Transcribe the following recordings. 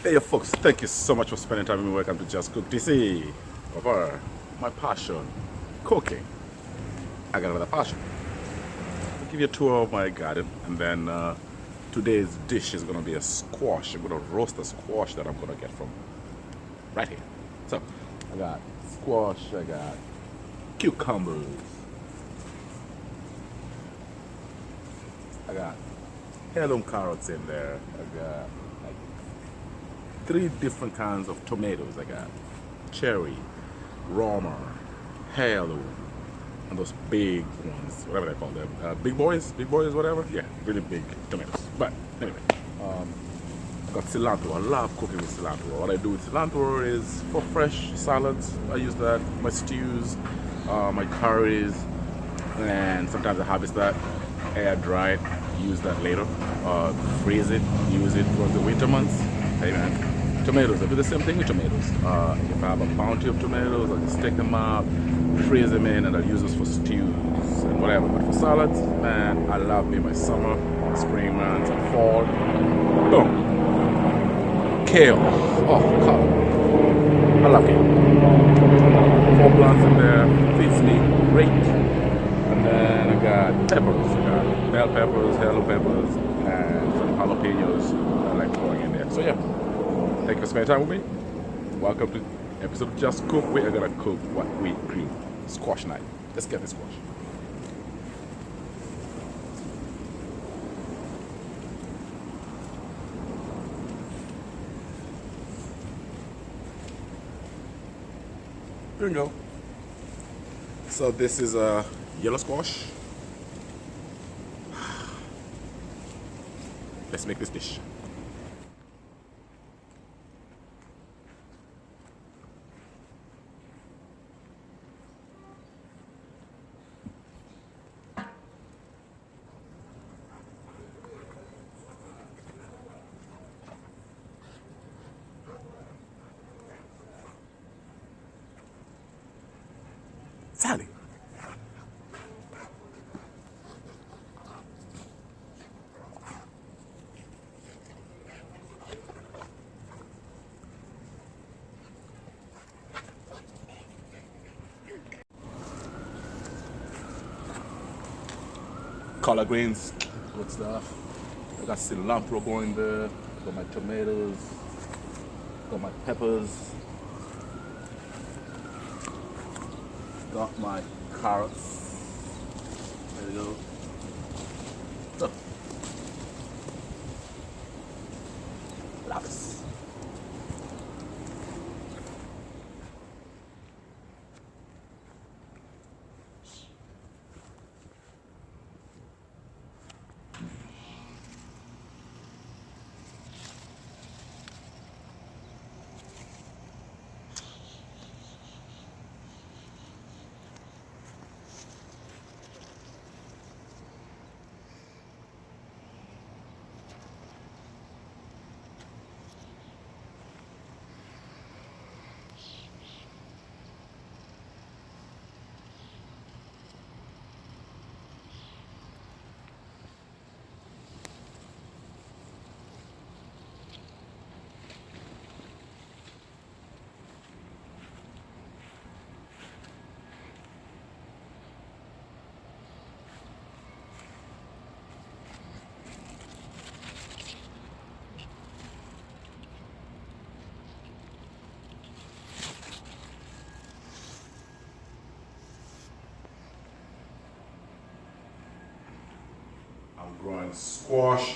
Hey folks, thank you so much for spending time with me. Welcome to Just Cook DC. Over my passion, cooking. I got another passion. I'll give you a tour of my garden, and then today's dish is gonna be a squash. I'm gonna roast a squash that I'm gonna get from right here. So I got squash, I got cucumbers, I got heirloom carrots in there. I got like three different kinds of tomatoes. I got cherry, Roma, heirloom, and those big ones, whatever they call them, big boys, whatever. Yeah, really big tomatoes. But anyway, I got cilantro. I love cooking with cilantro. What I do with cilantro is for fresh salads. I use that my stews, my curries, and sometimes I harvest that, air dry it, use that later, freeze it, use it for the winter months. Hey man, tomatoes, I do the same thing with tomatoes. If I have a bounty of tomatoes, I just take them out, freeze them in, and I'll use those for stews and whatever. But for salads, man, I love me my summer, spring months, and fall. Boom. Kale. Oh, God. I love kale. Four plants in there, feeds me great. And then I got peppers. I got bell peppers, yellow peppers, and some jalapenos I like throwing in there. So yeah, thank you for spending time with me. Welcome to episode of Just Cook. We are gonna cook what we green squash night. Let's get this squash. Here we go. So this is a yellow squash. Let's make this dish. Sally. Collard greens, good stuff. I got cilantro going there. Got my tomatoes. Got my peppers. Got my carrots. There we go. So, lapis. I'm growing squash.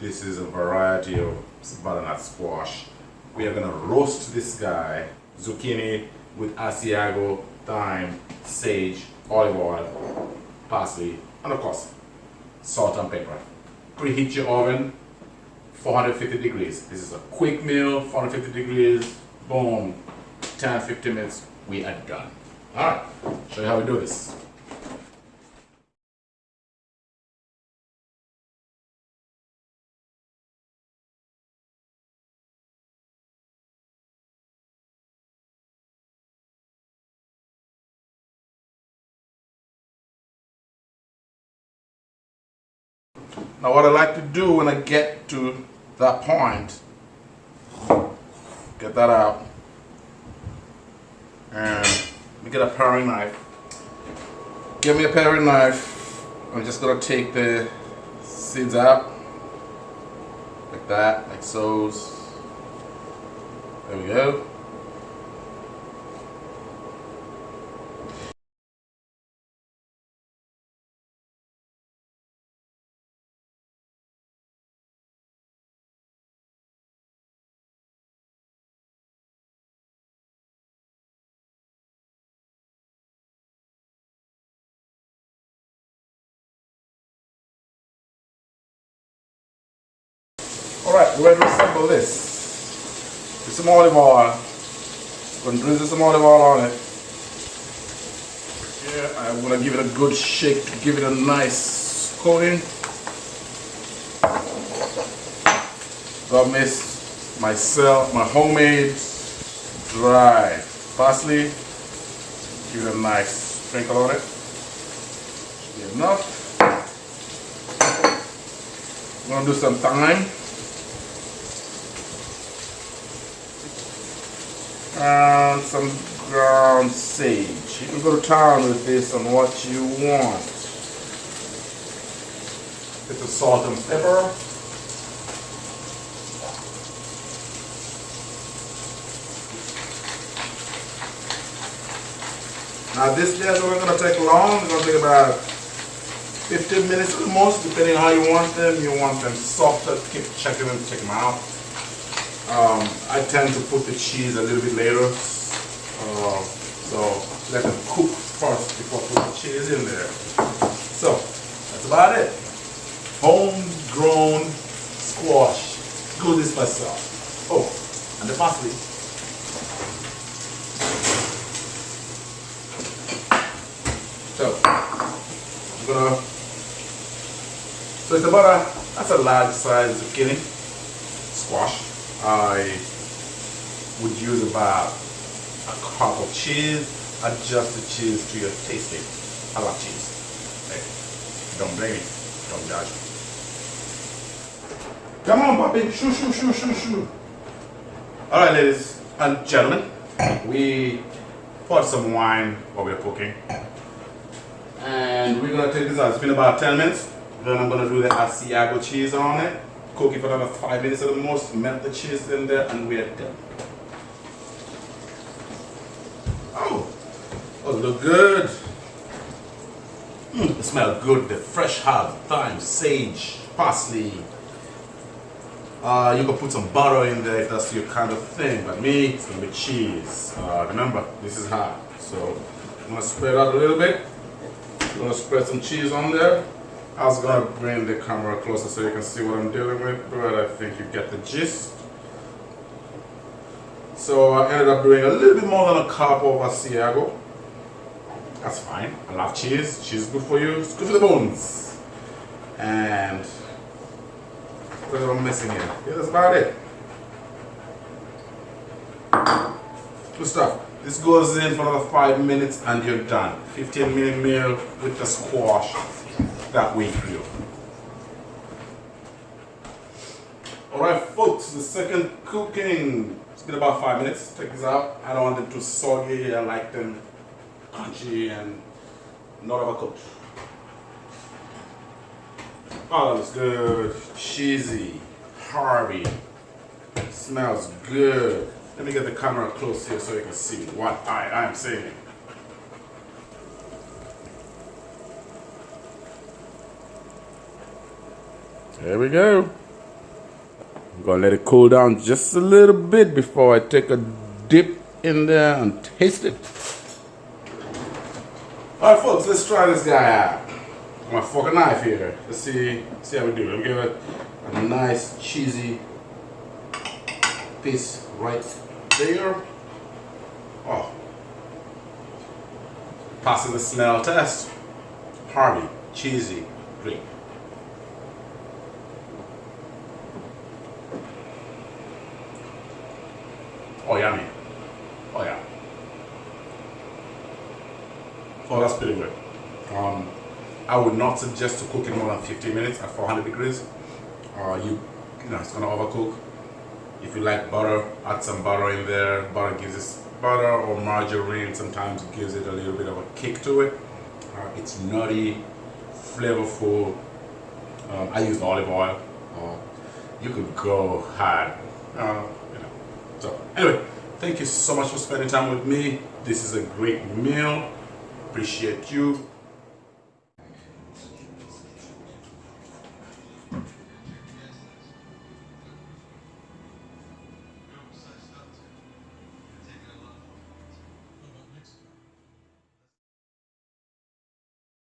This is a variety of butternut squash. We are gonna roast this guy, zucchini with Asiago, thyme, sage, olive oil, parsley, and of course, salt and pepper. Preheat your oven, 450 degrees. This is a quick meal, 450 degrees, boom, 10-15 minutes, we are done. All right, show you how we do this. Now what I like to do when I get to that point Get that out. And we get a paring knife. Give me a paring knife. I'm just gonna take the seeds out. Like that, like so. There we go. Alright, we're ready to assemble this. With some olive oil. Going to drizzle some olive oil on it. Yeah, I'm going to give it a good shake to give it a nice coating. Got my homemade dried parsley. Give it a nice sprinkle on it. Should be enough. I'm going to do some thyme. And some ground sage. You can go to town with this on what you want. Bit of salt and pepper. Now this dish isn't going to take long. It's going to take about 15 minutes at the most, depending on how you want them. You want them softer, keep checking them, check them out. I tend to put the cheese a little bit later, so let them cook first before putting the cheese in there. So that's about it. Homegrown squash. Do this myself. Oh, and the parsley. So I'm gonna. So it's about that's a large size zucchini squash. I would use about a cup of cheese. Adjust the cheese to your tasting. I love cheese. Hey, don't blame me. Don't judge me. Come on, puppy. Shoo, shoo, shoo, shoo, shoo. Alright, ladies and gentlemen. We poured some wine while we were cooking. And we're going to take this out. It's been about 10 minutes. Then I'm going to do the Asiago cheese on it. Cook it for another 5 minutes at the most, melt the cheese in there, and we're done. Oh, look good. It smells good. The fresh herb, thyme, sage, parsley. You can put some butter in there if that's your kind of thing, but me, it's gonna be cheese. Remember, this is hard. So I'm gonna spread out a little bit. I'm gonna spread some cheese on there. I was going to bring the camera closer so you can see what I'm dealing with, but I think you get the gist. So I ended up doing a little bit more than a cup of Asiago. That's fine. I love cheese. Cheese is good for you. It's good for the bones. And what am I missing here? Yeah, that's about it. Good stuff. This goes in for another 5 minutes and you're done. 15-minute meal with the squash that we grill. Alright folks, the second cooking. It's been about 5 minutes. Take this out. I don't want them too soggy. I like them crunchy and not overcooked. Oh, that looks good. Cheesy, hearty. Smells good. Let me get the camera close here so you can see what I am saying. There we go. I'm gonna let it cool down just a little bit before I take a dip in there and taste it. Alright folks, let's try this guy out. I'm gonna fork a knife here. Let's see how we do. Let me give it a nice cheesy piece right there. Oh. Passing the smell test. Hearty, cheesy, great. Oh, yummy. Oh, yeah. Oh, that's pretty good. I would not suggest to cook it more than 15 minutes at 400 degrees. You know, it's gonna overcook. If you like butter, add some butter in there. Butter gives us butter or margarine. Sometimes it gives it a little bit of a kick to it. It's nutty, flavorful. I use olive oil. You could go hard. So anyway, thank you so much for spending time with me. This is a great meal. Appreciate you.